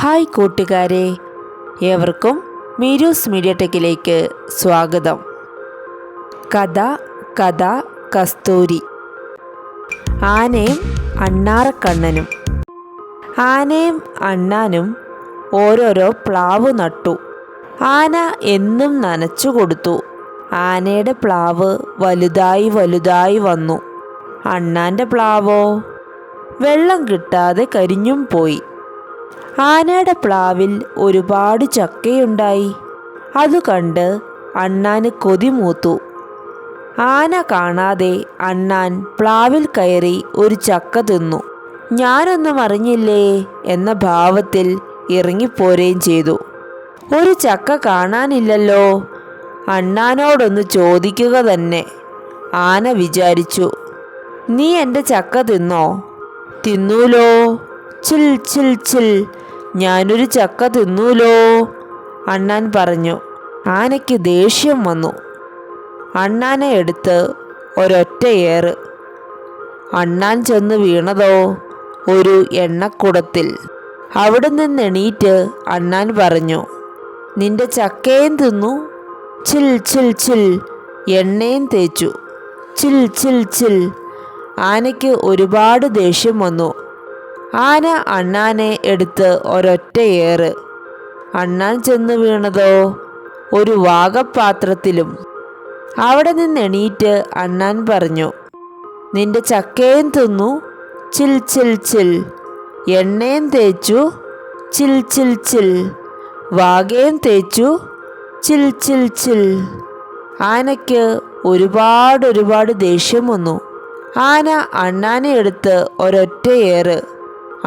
Hi കൂട്ടുകാരെ, ഏവർക്കും മീരൂസ് media ടെക്കിലേക്ക് സ്വാഗതം. കഥ കസ്തൂരി. ആനയും അണ്ണാറക്കണ്ണനും. ആനയും അണ്ണാനും ഓരോരോ പ്ലാവ് നട്ടു. ആന എന്നും നനച്ചു കൊടുത്തു. ആനയുടെ പ്ലാവ് വലുതായി വന്നു. അണ്ണാൻ്റെ പ്ലാവോ വെള്ളം കിട്ടാതെ കരിഞ്ഞും പോയി. ആനയുടെ പ്ലാവിൽ ഒരുപാട് ചക്കയുണ്ടായി. അത് കണ്ട് അണ്ണാന് കൊതിമൂത്തു. ആന കാണാതെ അണ്ണാൻ പ്ലാവിൽ കയറി ഒരു ചക്ക തിന്നു. ഞാനൊന്നും അറിഞ്ഞില്ലേ എന്ന ഭാവത്തിൽ ഇറങ്ങിപ്പോരുകയും ചെയ്തു. ഒരു ചക്ക കാണാനില്ലല്ലോ, അണ്ണാനോടൊന്ന് ചോദിക്കുക തന്നെ ആന വിചാരിച്ചു. നീ എൻ്റെ ചക്ക തിന്നോ? തിന്നൂലോ. ചിൽ ചിൽ ചിൽ, ഞാനൊരു ചക്ക തിന്നൂലോ, അണ്ണാൻ പറഞ്ഞു. ആനയ്ക്ക് ദേഷ്യം വന്നു. അണ്ണാനെ എടുത്ത് ഒരൊറ്റ ഏറ്. അണ്ണാൻ ചെന്ന് വീണതോ ഒരു എണ്ണക്കുടത്തിൽ. അവിടെ നിന്ന് എണീറ്റ് അണ്ണാൻ പറഞ്ഞു, നിന്റെ ചക്കയും തിന്നു, ചിൽ ചിൽ ചിൽ, എണ്ണയും തേച്ചു, ചിൽ ചിൽ ചിൽ. ആനയ്ക്ക് ഒരുപാട് ദേഷ്യം വന്നു. ആന അണ്ണാനെ എടുത്ത് ഒരൊറ്റ ഏറ്. അണ്ണാൻ ചെന്ന് വീണതോ ഒരു വാഗപ്പാത്രത്തിലും. അവിടെ നിന്ന് എണീറ്റ് അണ്ണാൻ പറഞ്ഞു, നിന്റെ ചക്കയും തിന്നു, ചിൽ ചിൽ ചിൽ, എണ്ണയും തേച്ചു, ചിൽ ചിൽ ചിൽ, വാഗയും തേച്ചു, ചിൽ ചിൽ ചിൽ. ആനയ്ക്ക് ഒരുപാട് ദേഷ്യം വന്നു. ആന അണ്ണാനെ എടുത്ത് ഒരൊറ്റ ഏറ്.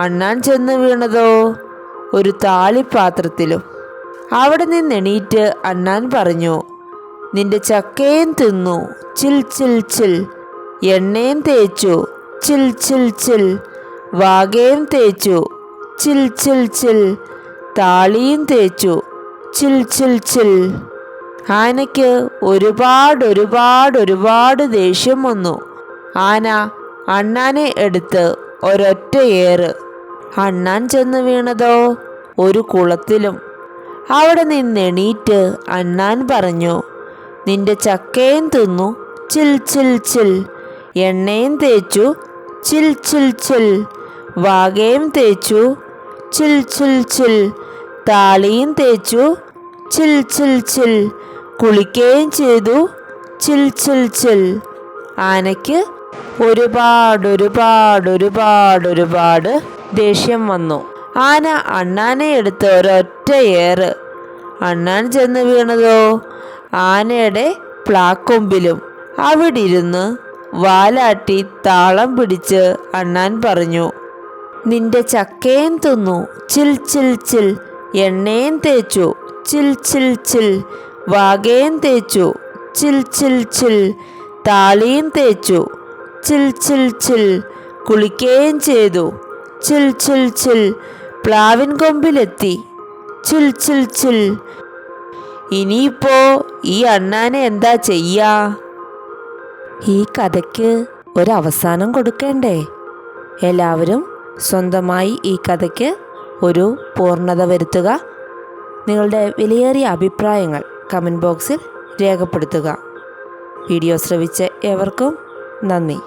അണ്ണാൻ ചെന്ന് വീണതോ ഒരു താളിപ്പാത്രത്തിലും. അവിടെ നിന്ന് എണീറ്റ് അണ്ണാൻ പറഞ്ഞു, നിന്റെ ചക്കയും തിന്നു, ചിൽ ചിൽ ചിൽ, എണ്ണയും തേച്ചു, ചിൽ ചിൽ ചിൽ, വാഗയും തേച്ചു, ചിൽ ചിൽ ചിൽ, താളിയും തേച്ചു, ചിൽ ചിൽ ചിൽ. ആനയ്ക്ക് ഒരുപാട് ദേഷ്യം വന്നു. ആന അണ്ണാനെ എടുത്ത് ഒരൊറ്റ ഏറ്. അണ്ണാൻ ചെന്ന് വീണതോ ഒരു കുളത്തിലും. അവിടെ നിന്ന് എണീറ്റ് അണ്ണാൻ പറഞ്ഞു, നിന്റെ ചക്കയും തിന്നു, ചിൽ ചിൽ ചിൽ, എണ്ണയും തേച്ചു, ചിൽ ചിൽ ചിൽ, വാഗയും തേച്ചു, ചിൽ ചിൽ ചിൽ, താളിയും തേച്ചു, ചിൽ ചിൽ ചിൽ, കുളിക്കുകയും ചെയ്തു, ചിൽ ചിൽ ചിൽ. ആനയ്ക്ക് ഒരുപാട് ദേഷ്യം വന്നു. ആന അണ്ണാനെ എടുത്ത് ഒരൊറ്റ ഏറ്. അണ്ണാൻ ചെന്ന് വീണതോ ആനയുടെ പ്ലാക്കൊമ്പിലും. അവിടെ ഇരുന്ന് വാലാട്ടി താളം പിടിച്ച് അണ്ണാൻ പറഞ്ഞു, നിന്റെ ചക്കയും തിന്നു, ചിൽ ചിൽ ചിൽ, എണ്ണയും തേച്ചു, ചിൽ ചിൽ ചിൽ, വാഗയും തേച്ചു, ചിൽ ചിൽ ചിൽ, താളിയും തേച്ചു, ചിൽ ചിൽ ചിൽ, കുളിക്കുകയും ചെയ്തു, ചിൽ ചിൽ ചിൽ, പ്ലാവിൻ കൊമ്പിലെത്തി, ചിൽ ചിൽ ചിൽ. ഇനിയിപ്പോ ഈ അണ്ണാനെ എന്താ ചെയ്യാ? ഈ കഥയ്ക്ക് ഒരവസാനം കൊടുക്കേണ്ടേ? എല്ലാവരും സ്വന്തമായി ഈ കഥയ്ക്ക് ഒരു പൂർണ്ണത വരുത്തുക. നിങ്ങളുടെ വിലയേറിയ അഭിപ്രായങ്ങൾ കമൻറ്റ് ബോക്സിൽ രേഖപ്പെടുത്തുക. വീഡിയോ ശ്രവിച്ച ഏവർക്കും നന്ദി.